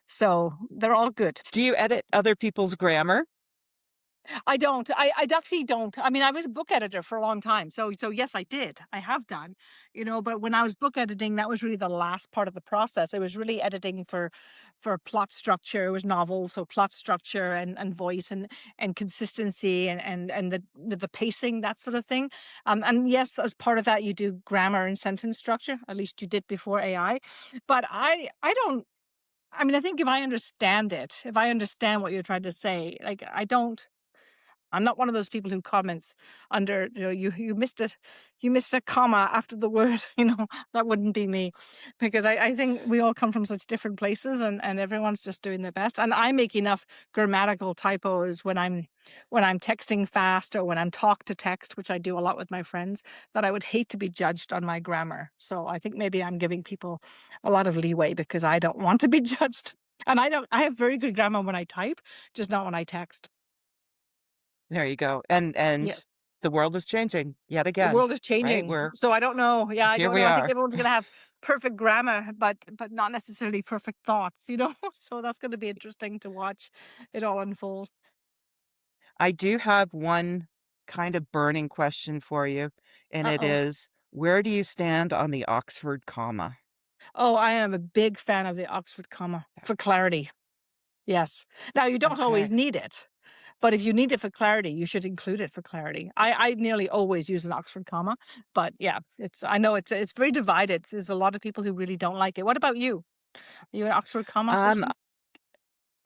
So they're all good. Do you edit other people's grammar? I don't. I actually don't. I mean, I was a book editor for a long time. So yes, I did. I have done, but when I was book editing, that was really the last part of the process. It was really editing for plot structure. It was novels, so plot structure and voice and consistency and the pacing, that sort of thing. And yes, as part of that, you do grammar and sentence structure. At least you did before AI. But I don't. I mean, I think if I understand it, if I understand what you're trying to say, like I'm not one of those people who comments under, you missed a comma after the word, that wouldn't be me, because I think we all come from such different places and everyone's just doing their best. And I make enough grammatical typos when I'm texting fast or when I'm talk to text, which I do a lot with my friends, that I would hate to be judged on my grammar. So I think maybe I'm giving people a lot of leeway because I don't want to be judged. And I have very good grammar when I type, just not when I text. There you go. And Yeah. The world is changing yet The again, world is right? changing. So I don't know. Yeah, I Here don't we know. I think are. everyone's going to have perfect grammar, but not necessarily perfect thoughts, you know? So that's going to be interesting to watch it all unfold. I do have one kind of burning question for you, and it Uh-oh. is, where do you stand on the Oxford comma? Oh, I am a big fan of the Oxford comma for clarity. Yes. Now, you don't Okay. always need it, but if you need it for clarity, you should include it for clarity. I nearly always use an Oxford comma, but yeah, I know it's very divided. There's a lot of people who really don't like it. What about you? Are you an Oxford comma Um, person?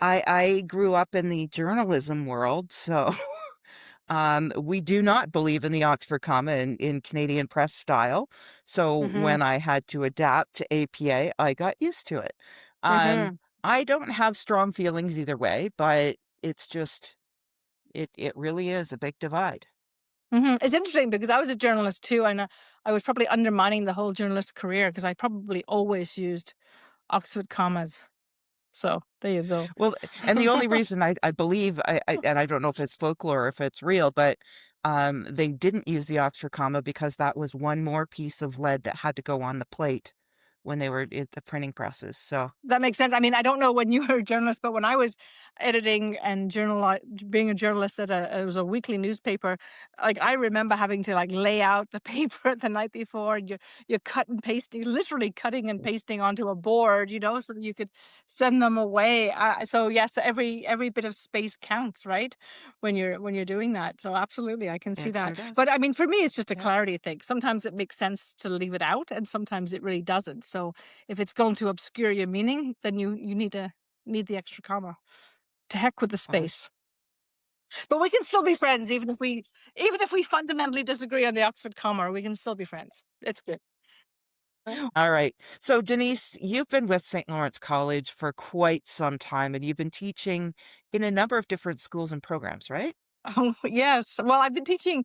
I grew up in the journalism world, so we do not believe in the Oxford comma in Canadian press style. So Mm-hmm. when I had to adapt to APA, I got used to it. Um, Mm-hmm. I don't have strong feelings either way, but it's just it really is a big divide. Mm-hmm. It's interesting because I was a journalist too, and I was probably undermining the whole journalist career because I probably always used Oxford commas. So there you go. Well, and the only reason I believe and I don't know if it's folklore or if it's real, but they didn't use the Oxford comma because that was one more piece of lead that had to go on the plate when they were at the printing presses. So That makes sense. I mean, I don't know when you were a journalist, but when I was editing and being a journalist at it was a weekly newspaper, like I remember having to like lay out the paper the night before. And you cut and pasting, literally cutting and pasting onto a board, you know, so that you could send them away. So yes, every bit of space counts, right? When you're doing that. So absolutely, I can see it sure that. But does. I mean, for me, it's just a Yeah. clarity thing. Sometimes it makes sense to leave it out, and sometimes it really doesn't. So if it's going to obscure your meaning, then you need the extra comma. To heck with the I space. But we can still be friends, even if we fundamentally disagree on the Oxford comma. We can still be friends. It's good. All right. So, Denise, you've been with St. Lawrence College for quite some time, and you've been teaching in a number of different schools and programs, right? Oh, yes. Well, I've been teaching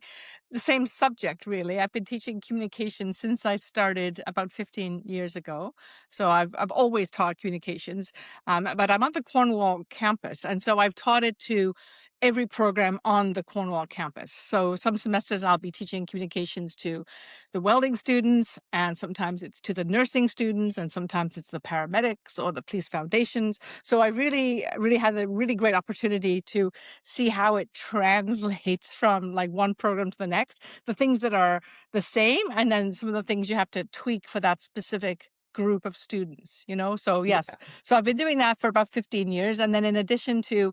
the same subject, really. I've been teaching communication since I started about 15 years ago. So I've always taught communications, but I'm on the Cornwall campus. And so I've taught it to every program on the Cornwall campus. So some semesters I'll be teaching communications to the welding students, and sometimes it's to the nursing students, and sometimes it's the paramedics or the police foundations. So I really had a really great opportunity to see how it translates from like one program to the next, the things that are the same, and then some of the things you have to tweak for that specific group of students, you know? So yes, Yeah. so I've been doing that for about 15 years. And then in addition to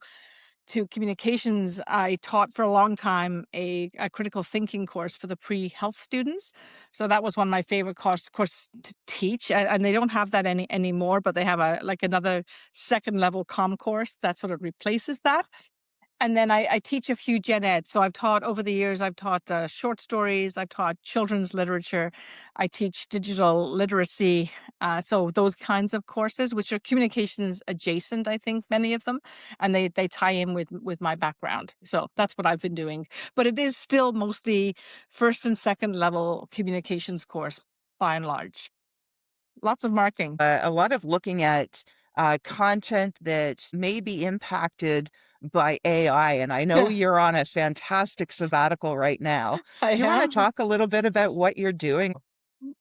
communications, I taught for a long time a critical thinking course for the pre-health students. So that was one of my favorite course to teach. And they don't have that anymore, but they have another second level comm course that sort of replaces that. And then I teach a few gen ed. So I've taught over the years, I've taught short stories, I've taught children's literature, I teach digital literacy. So those kinds of courses, which are communications adjacent, I think, many of them, and they tie in with my background. So that's what I've been doing. But it is still mostly first and second level communications course by and large. Lots of marking. A lot of looking at content that may be impacted by AI. And I know you're on a fantastic sabbatical right now. I Do you want to am. talk a little bit about what you're doing?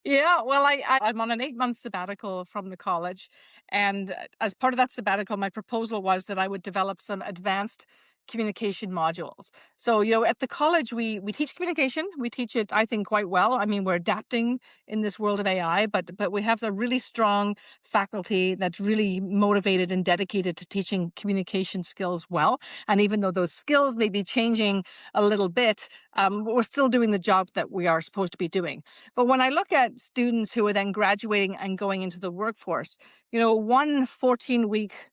Yeah, well, I'm on an 8-month sabbatical from the college, and as part of that sabbatical, my proposal was that I would develop some advanced communication modules. So, you know, at the college, we teach communication. We teach it, I think, quite well. I mean, we're adapting in this world of AI, but we have a really strong faculty that's really motivated and dedicated to teaching communication skills well. And even though those skills may be changing a little bit, we're still doing the job that we are supposed to be doing. But when I look at students who are then graduating and going into the workforce, you know, one 14-week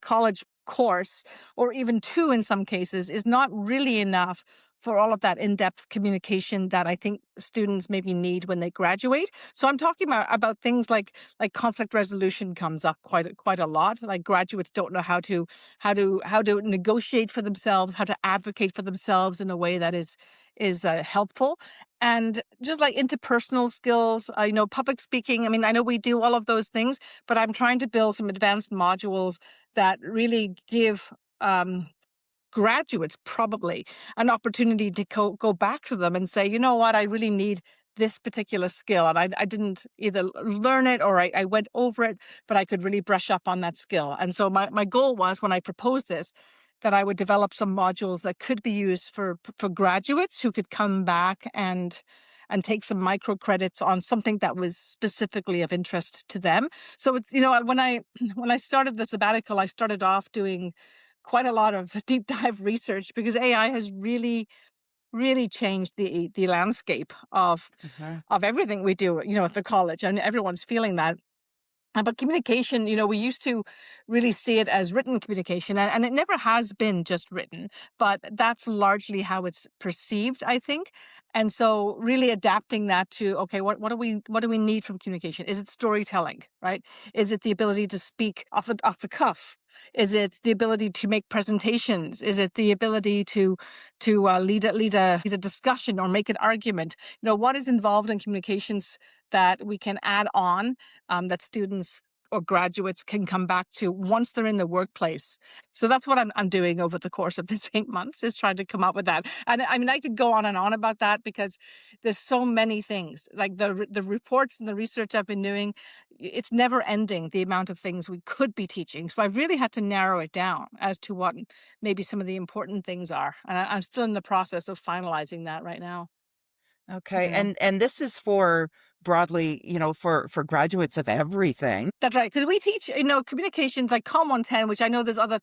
college course, or even two in some cases, is not really enough for all of that in-depth communication that I think students maybe need when they graduate. So I'm talking about things like conflict resolution comes up quite a lot. Like graduates don't know how to negotiate for themselves, how to advocate for themselves in a way that is helpful. And just like interpersonal skills, public speaking. I mean, I know we do all of those things, but I'm trying to build some advanced modules that really give graduates probably an opportunity to go back to them and say, you know what, I really need this particular skill. And I didn't either learn it or I went over it, but I could really brush up on that skill. And so my goal was, when I proposed this, that I would develop some modules that could be used for graduates who could come back and take some micro credits on something that was specifically of interest to them. So it's, when I started the sabbatical, I started off doing quite a lot of deep dive research, because AI has really changed the landscape of everything we do, at the college, and everyone's feeling that. But communication, we used to really see it as written communication, and it never has been just written, but that's largely how it's perceived, I think. And so really adapting that to, okay, what do we need from communication? Is it storytelling, right? Is it the ability to speak off the cuff? Is it the ability to make presentations? Is it the ability to lead a discussion or make an argument? What is involved in communications that we can add on, that students or graduates can come back to once they're in the workplace? So that's what I'm doing over the course of this 8 months, is trying to come up with that. And I mean, I could go on and on about that, because there's so many things, like the reports and the research I've been doing. It's never ending, the amount of things we could be teaching. So I've really had to narrow it down as to what maybe some of the important things are. And I'm still in the process of finalizing that right now. Okay. And this is for broadly, for graduates of everything. That's right, because we teach, communications like COM 110, which I know there's other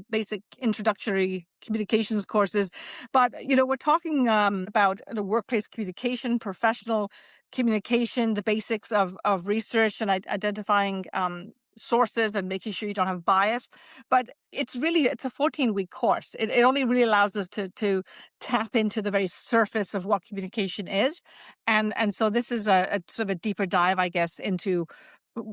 basic introductory communications courses, but we're talking about the workplace communication, professional communication, the basics of research and identifying sources and making sure you don't have bias. But it's a 14-week course. It only really allows us to tap into the very surface of what communication is, and so this is a sort of a deeper dive, I guess, into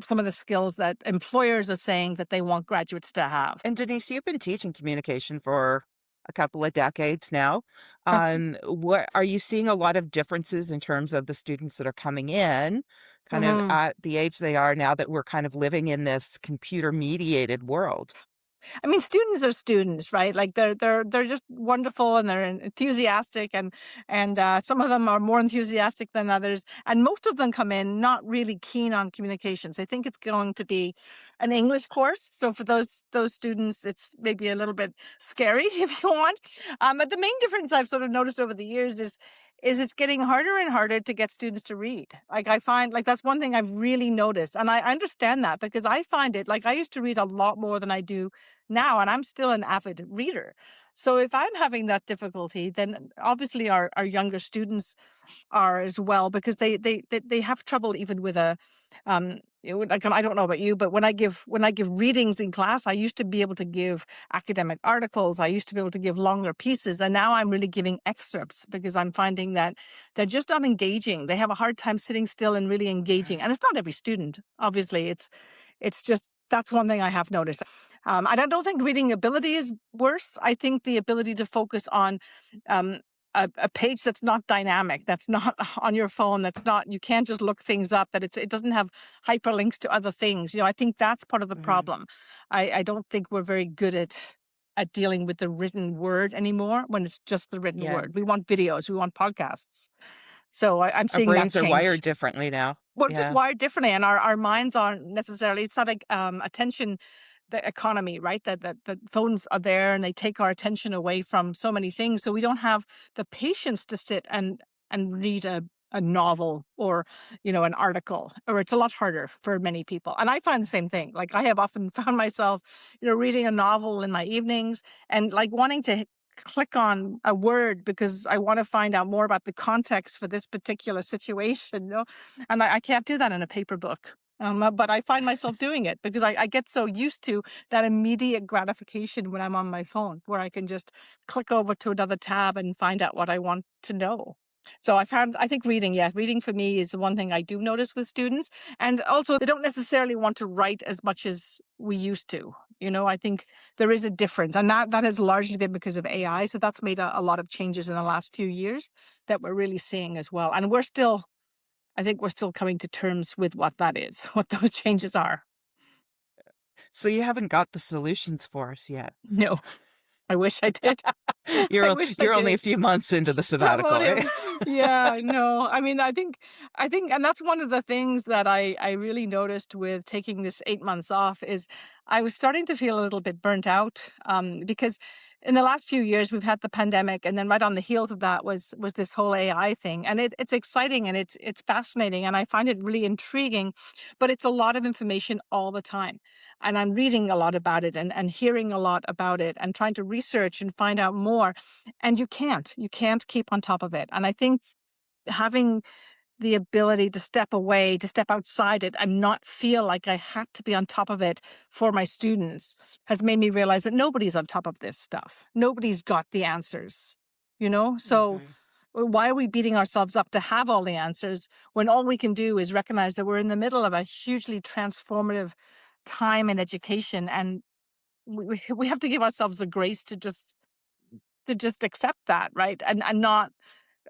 some of the skills that employers are saying that they want graduates to have. And Denise, you've been teaching communication for a couple of decades now. What are you seeing a lot of differences in terms of the students that are coming in, kind of at the age they are now, that we're kind of living in this computer mediated world? I mean, students are students, right? Like they're just wonderful, and they're enthusiastic, and some of them are more enthusiastic than others, and most of them come in not really keen on communications. They think it's going to be an English course, so for those students, it's maybe a little bit scary, if you want. But the main difference I've sort of noticed over the years is it's getting harder and harder to get students to read. Like, I find, like, that's one thing I've really noticed. And I understand that, because I find it, like, I used to read a lot more than I do now, and I'm still an avid reader. So if I'm having that difficulty, then obviously our younger students are as well, because they have trouble even with a like, I don't know about you, but when I give readings in class, I used to be able to give academic articles, I used to be able to give longer pieces, and now I'm really giving excerpts, because I'm finding that they're just not engaging. They have a hard time sitting still and really engaging. And it's not every student, obviously. It's just, that's one thing I have noticed. I don't think reading ability is worse. I think the ability to focus on a page that's not dynamic, that's not on your phone, that's not, you can't just look things up, that it doesn't have hyperlinks to other things. I think that's part of the problem. I don't think we're very good at dealing with the written word anymore, when it's just the written word. We want videos, we want podcasts. So I'm seeing Our that brains change. are wired differently now. We're just wired differently, and our minds aren't necessarily, it's not like attention, the economy, right? That the phones are there and they take our attention away from so many things. So we don't have the patience to sit and read a novel, or an article, or it's a lot harder for many people. And I find the same thing. Like, I have often found myself reading a novel in my evenings, and like wanting to click on a word because I want to find out more about the context for this particular situation, and I can't do that in a paper book. But I find myself doing it because I get so used to that immediate gratification when I'm on my phone, where I can just click over to another tab and find out what I want to know. So I think reading for me is the one thing I do notice with students. And also, they don't necessarily want to write as much as we used to. I think there is a difference, and that has largely been because of AI. So that's made a lot of changes in the last few years that we're really seeing as well. And I think we're still coming to terms with what that is, what those changes are. So you haven't got the solutions for us yet. No. I wish I did. I wish I You're only did. a few months into the I'm sabbatical, only right? yeah, no. I mean, I think, and that's one of the things that I really noticed with taking this 8 months off is I was starting to feel a little bit burnt out, because in the last few years we've had the pandemic, and then right on the heels of that was this whole AI thing, and it's exciting and it's fascinating, and I find it really intriguing, but it's a lot of information all the time, and I'm reading a lot about it and hearing a lot about it and trying to research and find out more, and you can't keep on top of it. And I think having the ability to step away, to step outside it and not feel like I had to be on top of it for my students has made me realize that nobody's on top of this stuff. Nobody's got the answers, So Mhm. why are we beating ourselves up to have all the answers when all we can do is recognize that we're in the middle of a hugely transformative time in education, and we have to give ourselves the grace to just accept that, right? And not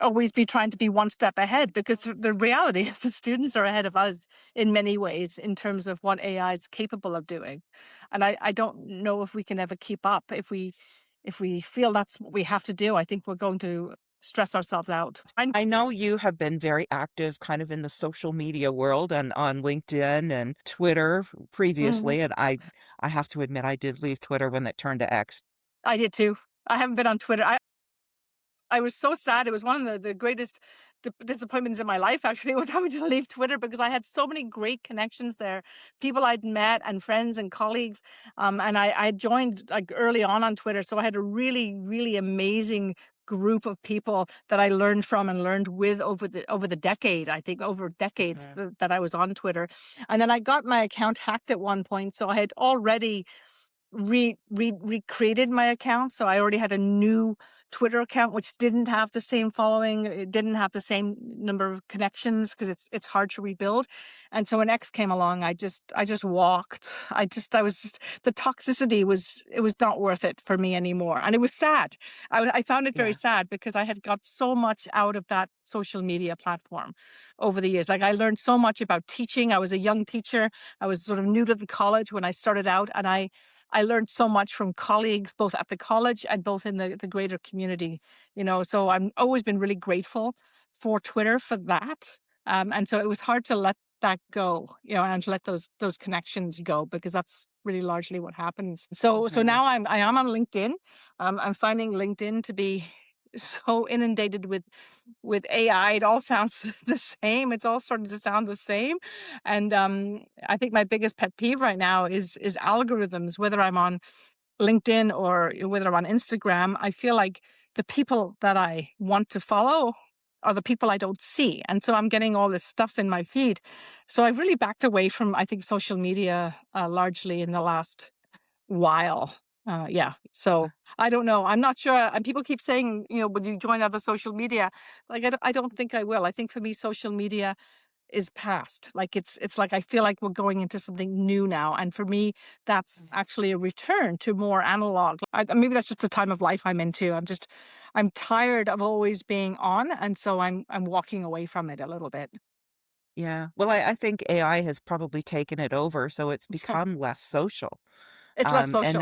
always be trying to be one step ahead, because the reality is the students are ahead of us in many ways in terms of what AI is capable of doing. And I don't know if we can ever keep up. If we feel that's what we have to do, I think we're going to stress ourselves out. I know you have been very active kind of in the social media world and on LinkedIn and Twitter Mhm. previously, and I have to admit I did leave Twitter when it turned to X. I did too. I haven't been on Twitter. I was so sad. It was one of the greatest disappointments in my life, actually, was having to leave Twitter, because I had so many great connections there, people I'd met and friends and colleagues. And I joined like early on Twitter. So I had a really, really amazing group of people that I learned from and learned with over the decade, I think over decades Mhm. that I was on Twitter. And then I got my account hacked at one point. So I had already recreated my account. So I already had a new Twitter account, which didn't have the same following. It didn't have the same number of connections, because it's hard to rebuild. And so when X came along, I just walked. I was just the toxicity was not worth it for me anymore. And it was sad. I found it very Yeah. sad, because I had got so much out of that social media platform over the years. Like, I learned so much about teaching. I was a young teacher. I was sort of new to the college when I started out, and I learned so much from colleagues, both at the college and both in the greater community, So I'm always been really grateful for Twitter for that. And so it was hard to let that go, and to let those connections go, because that's really largely what happens. So Mhm. now I am on LinkedIn. I'm finding LinkedIn to be so inundated with AI. It all sounds the same. It's all starting to sound the same. And I think my biggest pet peeve right now is algorithms, whether I'm on LinkedIn or whether I'm on Instagram. I feel like the people that I want to follow are the people I don't see. And so I'm getting all this stuff in my feed. So I've really backed away from, I think, social media largely in the last while. Yeah. So I don't know. I'm not sure. And people keep saying, would you join other social media? Like, I don't think I will. I think for me, social media is past. Like, it's like I feel like we're going into something new now. And for me, that's actually a return to more analog. Maybe that's just the time of life I'm into. I'm tired of always being on, and so I'm walking away from it a little bit. Yeah. Well, I think AI has probably taken it over, so it's become less social. It's less And social.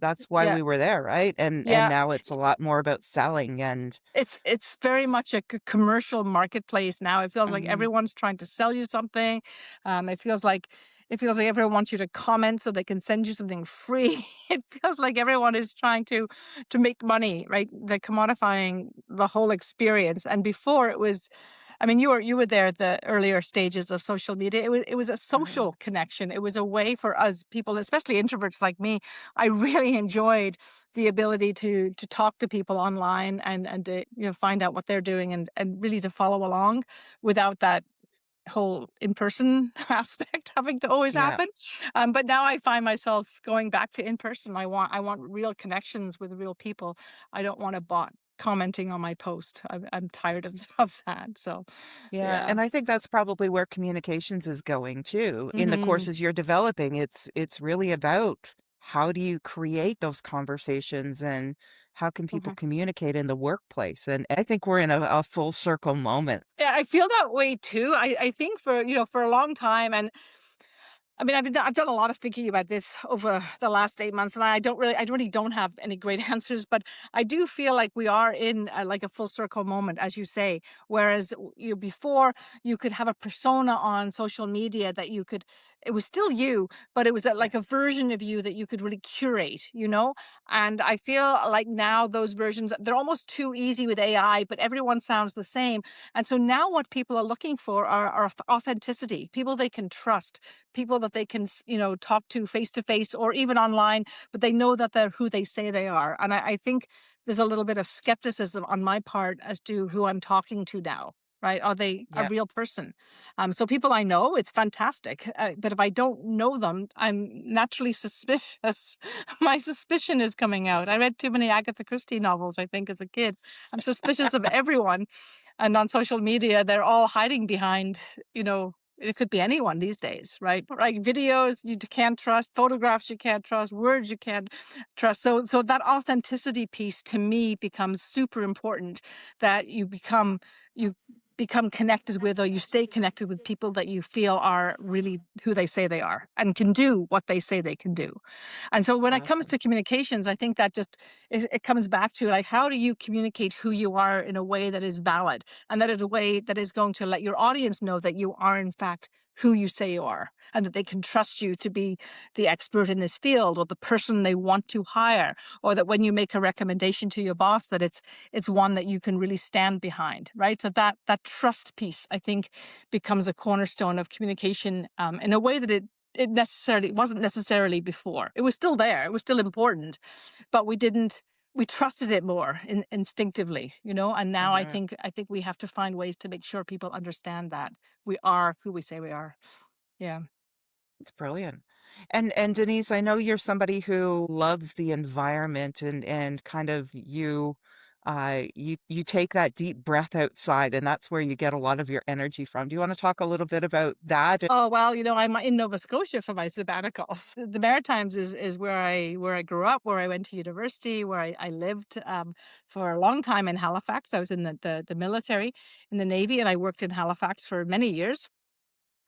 that's why Yeah. we were there, right? And Yeah. now it's a lot more about selling and It's very much a commercial marketplace now. It feels like Mhm. everyone's trying to sell you something. It feels like everyone wants you to comment so they can send you something free. It feels like everyone is trying to make money, right? They're commodifying the whole experience. And before it was, I mean, you were there at the earlier stages of social media. It was a Mhm. social connection. It was a way for us people, especially introverts like me. I really enjoyed the ability to talk to people online and to find out what they're doing and really to follow along without that whole in-person aspect having to always Yeah. happen. But now I find myself going back to in-person. I want real connections with real people. I don't want a bot commenting on my post. I'm tired of that. So Yeah, yeah. and I think that's probably where communications is going too. In the Hmm. courses you're developing, it's really about how do you create those conversations and how can people communicate in the workplace? And I think we're in a full circle moment. Yeah, I feel that way too. I think for a long time, and I mean, I've done a lot of thinking about this over the last 8 months, and I really don't have any great answers. But I do feel like we are in like a full circle moment, as you say. Whereas before, you could have a persona on social media that you could. It was still you, but it was like a version of you that you could really curate, And I feel like now those versions, they're almost too easy with AI, but everyone sounds the same. And so now what people are looking for are authenticity, people they can trust, people that they can, talk to face or even online, but they know that they're who they say they are. And I think there's a little bit of skepticism on my part as to who I'm talking to now. Right? Are they a Yeah. real person? So people I know, it's fantastic. But if I don't know them, I'm naturally suspicious. My suspicion is coming out. I read too many Agatha Christie novels, I think, as a kid. I'm suspicious of everyone. And on social media, they're all hiding behind, it could be anyone these days, right? Like videos you can't trust, photographs you can't trust, words you can't trust. So that authenticity piece to me becomes super important, that you become connected with, or you stay connected with people that you feel are really who they say they are and can do what they say they can do. And so when it comes to Awesome. communications, I think that just it comes back to like, how do you communicate who you are in a way that is valid, and that is a way that is going to let your audience know that you are in fact who you say you are, and that they can trust you to be the expert in this field or the person they want to hire, or that when you make a recommendation to your boss, that it's one that you can really stand behind, right? So that trust piece, I think, becomes a cornerstone of communication in a way that it wasn't necessarily before. It was still there. It was still important, but we trusted it more instinctively, and now I Mhm. think we have to find ways to make sure people understand that we are who we say we are. Yeah. It's brilliant. And Denise, I know you're somebody who loves the environment and kind of you take that deep breath outside and that's where you get a lot of your energy from. Do you want to talk a little bit about that? Oh, well, I'm in Nova Scotia for my sabbaticals. The Maritimes is where I grew up, where I went to university, where I lived for a long time in Halifax. I was in the military, in the Navy, and I worked in Halifax for many years.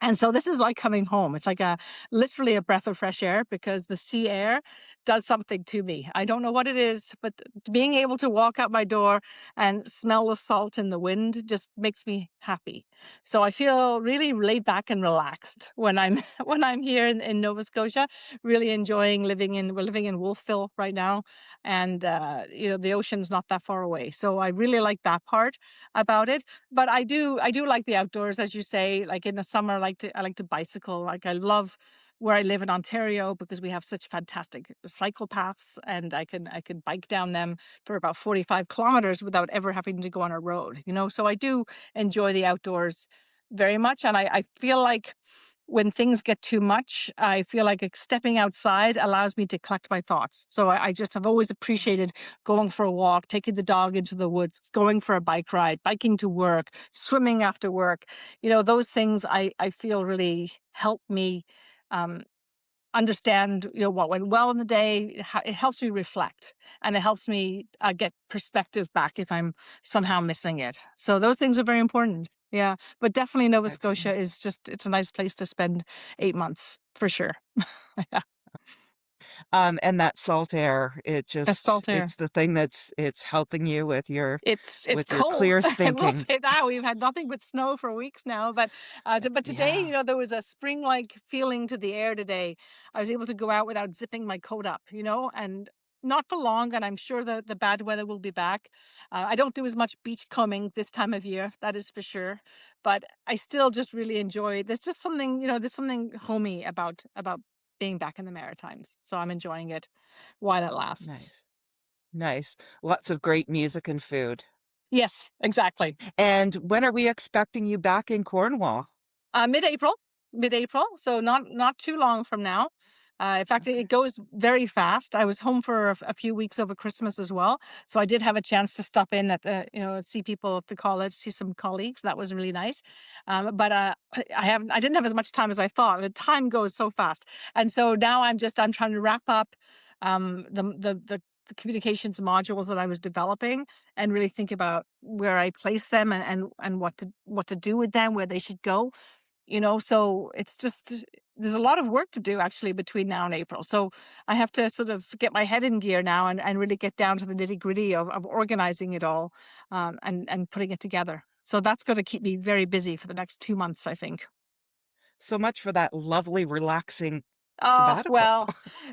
And so this is like coming home. It's like literally a breath of fresh air, because the sea air does something to me. I don't know what it is, but being able to walk out my door and smell the salt in the wind just makes me happy. So I feel really laid back and relaxed when I'm when I'm here in Nova Scotia, really enjoying we're living in Wolfville right now, and the ocean's not that far away. So I really like that part about it. But I do like the outdoors, as you say. Like in the summer, I like to bicycle. Like I love where I live in Ontario, because we have such fantastic cycle paths, and I can bike down them for about 45 kilometers without ever having to go on a road. So I do enjoy the outdoors very much, and I feel like when things get too much, I feel like stepping outside allows me to collect my thoughts. So I just have always appreciated going for a walk, taking the dog into the woods, going for a bike ride, biking to work, swimming after work. Those things I feel really help me um, understand, what went well in the day. It helps me reflect, and it helps me get perspective back if I'm somehow missing it. So those things are very important. Yeah. But definitely Nova Scotia Excellent. it's a nice place to spend 8 months for sure. Yeah. And that salt air, The salt air. it's the thing it's helping you It's with your cold. clear I will thinking. say that we've had nothing but snow for weeks now. But today, Yeah. there was a spring-like feeling to the air today. I was able to go out without zipping my coat up, and not for long. And I'm sure the bad weather will be back. I don't do as much beach combing this time of year, that is for sure. But I still just really enjoy. There's just something, there's something homey about being back in the Maritimes. So I'm enjoying it while it lasts. Nice. Nice. Lots of great music and food. Yes, exactly. And when are we expecting you back in Cornwall? Mid-April, mid-April. So not too long from now. In fact, Okay. it goes very fast. I was home for a few weeks over Christmas as well, so I did have a chance to stop in at see people at the college, see some colleagues. That was really nice. But I didn't have as much time as I thought. The time goes so fast, and so now I'm trying to wrap up the communications modules that I was developing, and really think about where I place them, and what to do with them, where they should go. So it's just there's a lot of work to do actually between now and April. So I have to sort of get my head in gear now and really get down to the nitty gritty of organizing it all and putting it together. So that's going to keep me very busy for the next 2 months, I think. So much for that lovely, relaxing Oh, sabbatical. well,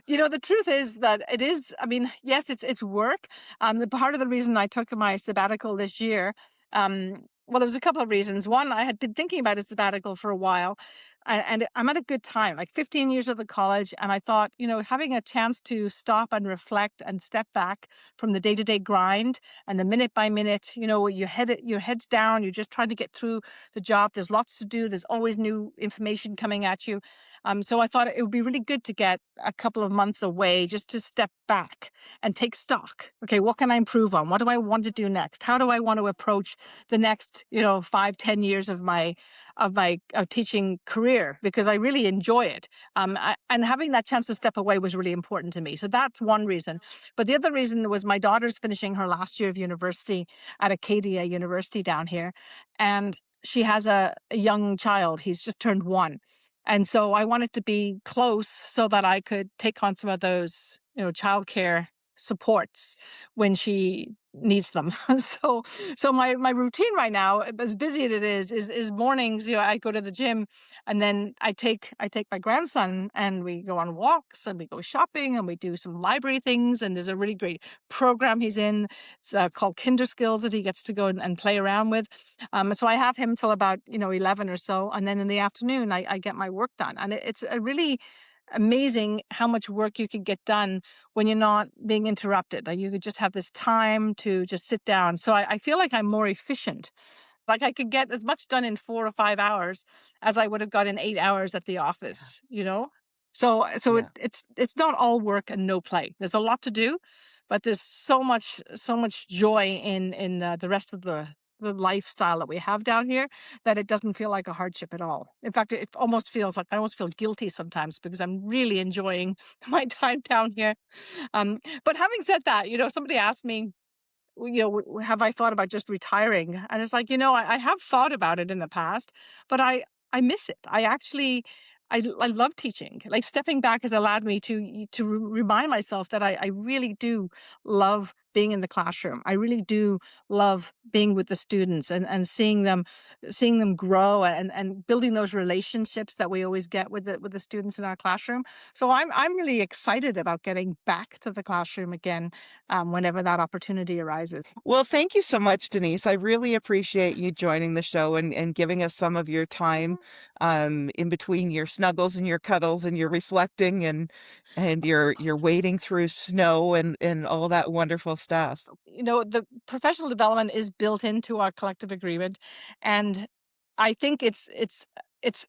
the truth is that it is, I mean, yes, it's work. The part of the reason I took my sabbatical this year, well, there was a couple of reasons. One, I had been thinking about a sabbatical for a while, and I'm at a good time, like 15 years of the college, and I thought, having a chance to stop and reflect and step back from the day-to-day grind and the minute by minute, your head's down, you're just trying to get through the job. There's lots to do. There's always new information coming at you. So I thought it would be really good to get a couple of months away just to step back and take stock. Okay, what can I improve on? What do I want to do next? How do I want to approach the next, 5-10 years of my teaching career? Because I really enjoy it. And having that chance to step away was really important to me. So that's one reason. But the other reason was my daughter's finishing her last year of university at Acadia University down here. And she has a young child. He's just turned 1. And so I wanted to be close so that I could take on some of those, childcare supports when she needs them. So my routine right now, as busy as it is mornings, I go to the gym and then I take my grandson and we go on walks and we go shopping and we do some library things. And there's a really great program he's in. It's called Kinder Skills that he gets to go and play around with. So I have him till about, 11 or so. And then in the afternoon, I get my work done. And it's a really amazing how much work you can get done when you're not being interrupted. Like you could just have this time to just sit down. So I feel like I'm more efficient. Like I could get as much done in 4 or 5 hours as I would have got in 8 hours at the office, So Yeah. it's not all work and no play. There's a lot to do, but there's so much joy in the rest of the lifestyle that we have down here that it doesn't feel like a hardship at all. In fact, it almost feels like I almost feel guilty sometimes because I'm really enjoying my time down here. But having said that, somebody asked me, have I thought about just retiring? And it's like, I have thought about it in the past, but I miss it. I love teaching. Like stepping back has allowed me to remind myself that I really do love being in the classroom. I really do love being with the students and seeing them grow and building those relationships that we always get with the students in our classroom. So I'm really excited about getting back to the classroom again whenever that opportunity arises. Well, thank you so much, Denise. I really appreciate you joining the show and giving us some of your time in between your snuggles and your cuddles and your reflecting and you're wading through snow and all that wonderful stuff. The professional development is built into our collective agreement, and I think it's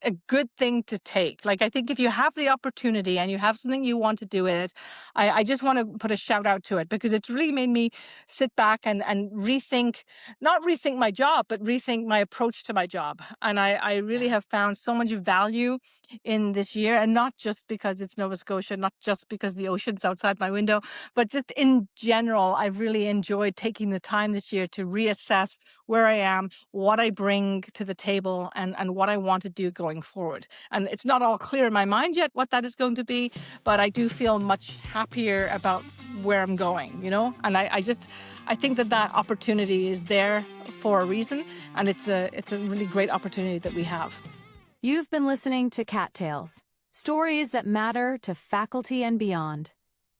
a good thing to take. Like I think if you have the opportunity and you have something you want to do with it, I just want to put a shout out to it because it's really made me sit back and rethink, not rethink my job, but rethink my approach to my job. And I really have found so much value in this year, and not just because it's Nova Scotia, not just because the ocean's outside my window, but just in general, I've really enjoyed taking the time this year to reassess where I am, what I bring to the table, and what I want to do going forward. And it's not all clear in my mind yet what that is going to be, but I do feel much happier about where I'm going, And I think that opportunity is there for a reason, and it's a really great opportunity that we have. You've been listening to CAAT Tales, stories that matter to faculty and beyond.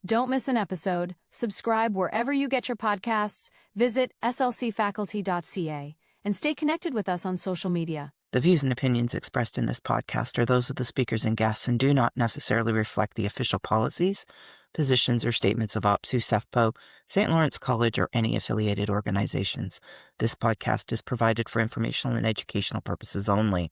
Don't miss an episode. Subscribe wherever you get your podcasts. Visit slcfaculty.ca and stay connected with us on social media. The views and opinions expressed in this podcast are those of the speakers and guests and do not necessarily reflect the official policies, positions, or statements of OPSU, CEFPO, St. Lawrence College, or any affiliated organizations. This podcast is provided for informational and educational purposes only.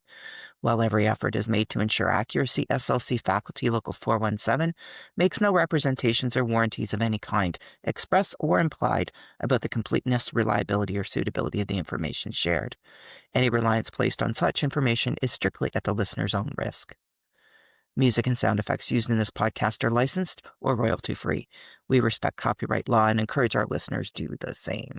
While every effort is made to ensure accuracy, SLC Faculty Local 417 makes no representations or warranties of any kind, express or implied, about the completeness, reliability, or suitability of the information shared. Any reliance placed on such information is strictly at the listener's own risk. Music and sound effects used in this podcast are licensed or royalty-free. We respect copyright law and encourage our listeners to do the same.